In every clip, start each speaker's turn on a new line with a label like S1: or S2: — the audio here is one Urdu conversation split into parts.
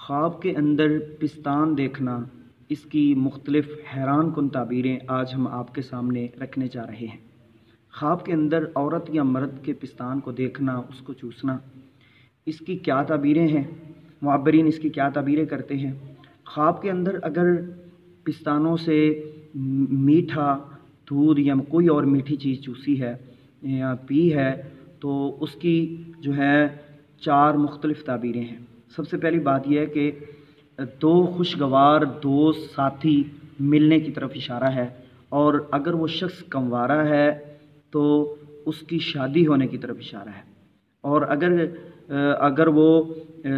S1: خواب کے اندر پستان دیکھنا، اس کی مختلف حیران کن تعبیریں آج ہم آپ کے سامنے رکھنے جا رہے ہیں۔ خواب کے اندر عورت یا مرد کے پستان کو دیکھنا، اس کو چوسنا، اس کی کیا تعبیریں ہیں، معبرین اس کی کیا تعبیریں کرتے ہیں۔ خواب کے اندر اگر پستانوں سے میٹھا دودھ یا کوئی اور میٹھی چیز چوسی ہے یا پی ہے تو اس کی جو ہے 4 مختلف تعبیریں ہیں۔ سب سے پہلی بات یہ ہے کہ 2 خوشگوار دوست ساتھی ملنے کی طرف اشارہ ہے، اور اگر وہ شخص کنوارا ہے تو اس کی شادی ہونے کی طرف اشارہ ہے، اور اگر وہ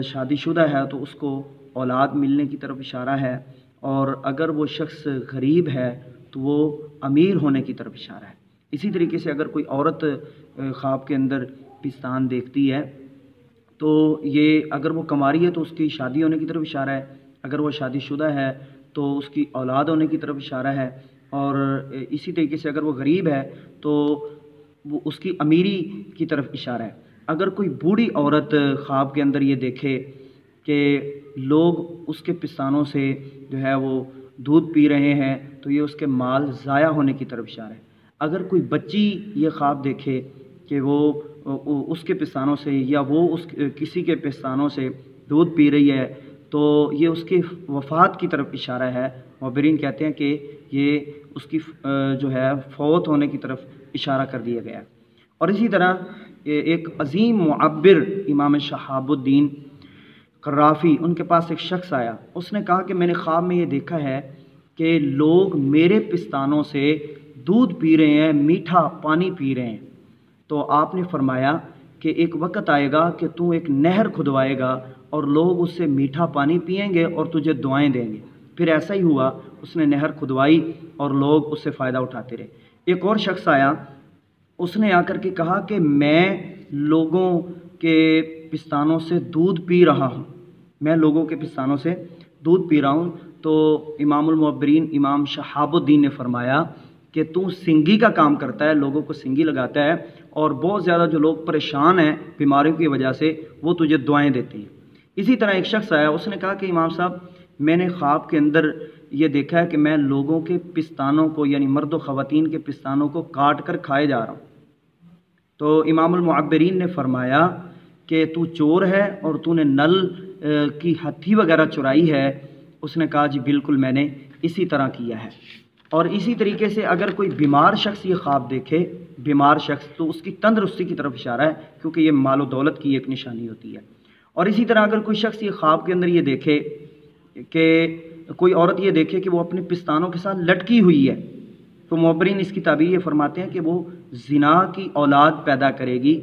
S1: شادی شدہ ہے تو اس کو اولاد ملنے کی طرف اشارہ ہے، اور اگر وہ شخص غریب ہے تو وہ امیر ہونے کی طرف اشارہ ہے۔ اسی طریقے سے اگر کوئی عورت خواب کے اندر پستان دیکھتی ہے تو یہ اگر وہ کنواری ہے تو اس کی شادی ہونے کی طرف اشارہ ہے، اگر وہ شادی شدہ ہے تو اس کی اولاد ہونے کی طرف اشارہ ہے، اور اسی طریقے سے اگر وہ غریب ہے تو وہ اس کی امیری کی طرف اشارہ ہے۔ اگر کوئی بوڑھی عورت خواب کے اندر یہ دیکھے کہ لوگ اس کے پستانوں سے جو ہے وہ دودھ پی رہے ہیں تو یہ اس کے مال ضائع ہونے کی طرف اشارہ ہے۔ اگر کوئی بچی یہ خواب دیکھے کہ وہ اس کے پستانوں سے یا وہ کسی کے پستانوں سے دودھ پی رہی ہے تو یہ اس کی وفات کی طرف اشارہ ہے۔ معبرین کہتے ہیں کہ یہ اس کی جو ہے فوت ہونے کی طرف اشارہ کر دیا گیا۔ اور اسی طرح ایک عظیم معبر امام شہاب الدین قرافی، ان کے پاس ایک شخص آیا، اس نے کہا کہ میں نے خواب میں یہ دیکھا ہے کہ لوگ میرے پستانوں سے دودھ پی رہے ہیں، میٹھا پانی پی رہے ہیں۔ تو آپ نے فرمایا کہ ایک وقت آئے گا کہ تو ایک نہر کھدوائے گا اور لوگ اس سے میٹھا پانی پئیں گے اور تجھے دعائیں دیں گے۔ پھر ایسا ہی ہوا، اس نے نہر کھدوائی اور لوگ اس سے فائدہ اٹھاتے رہے۔ ایک اور شخص آیا، اس نے آ کر کے کہا کہ میں لوگوں کے پستانوں سے دودھ پی رہا ہوں، میں لوگوں کے پستانوں سے دودھ پی رہا ہوں۔ تو امام المعبرین امام شہاب الدین نے فرمایا کہ تو سنگی کا کام کرتا ہے، لوگوں کو سنگی لگاتا ہے، اور بہت زیادہ جو لوگ پریشان ہیں بیماریوں کی وجہ سے وہ تجھے دعائیں دیتے ہیں۔ اسی طرح ایک شخص آیا، اس نے کہا کہ امام صاحب میں نے خواب کے اندر یہ دیکھا ہے کہ میں لوگوں کے پستانوں کو، یعنی مرد و خواتین کے پستانوں کو کاٹ کر کھائے جا رہا ہوں۔ تو امام المعبرین نے فرمایا کہ تو چور ہے اور تو نے نل کی ہتھی وغیرہ چرائی ہے۔ اس نے کہا جی بالکل میں نے اسی طرح کیا ہے۔ اور اسی طریقے سے اگر کوئی بیمار شخص یہ خواب دیکھے، بیمار شخص، تو اس کی تندرستی کی طرف اشارہ ہے، کیونکہ یہ مال و دولت کی ایک نشانی ہوتی ہے۔ اور اسی طرح اگر کوئی شخص یہ خواب کے اندر یہ دیکھے کہ کوئی عورت یہ دیکھے کہ وہ اپنے پستانوں کے ساتھ لٹکی ہوئی ہے، تو معبرین اس کی تعبیر یہ فرماتے ہیں کہ وہ زنا کی اولاد پیدا کرے گی،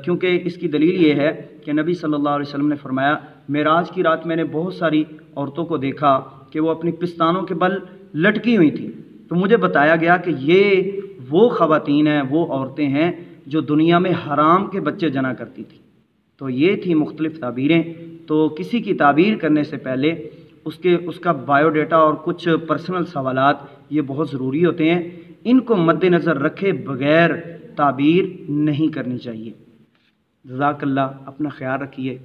S1: کیونکہ اس کی دلیل یہ ہے کہ نبی صلی اللہ علیہ وسلم نے فرمایا معراج کی رات میں نے بہت ساری عورتوں کو دیکھا کہ وہ اپنی پستانوں کے بل لٹکی ہوئی تھیں، تو مجھے بتایا گیا کہ یہ وہ خواتین ہیں، وہ عورتیں ہیں جو دنیا میں حرام کے بچے جنا کرتی تھیں۔ تو یہ تھی مختلف تعبیریں۔ تو کسی کی تعبیر کرنے سے پہلے اس کا بایو ڈیٹا اور کچھ پرسنل سوالات یہ بہت ضروری ہوتے ہیں، ان کو مد نظر رکھے بغیر تعبیر نہیں کرنی چاہیے۔ جزاک اللہ، اپنا خیال رکھیے۔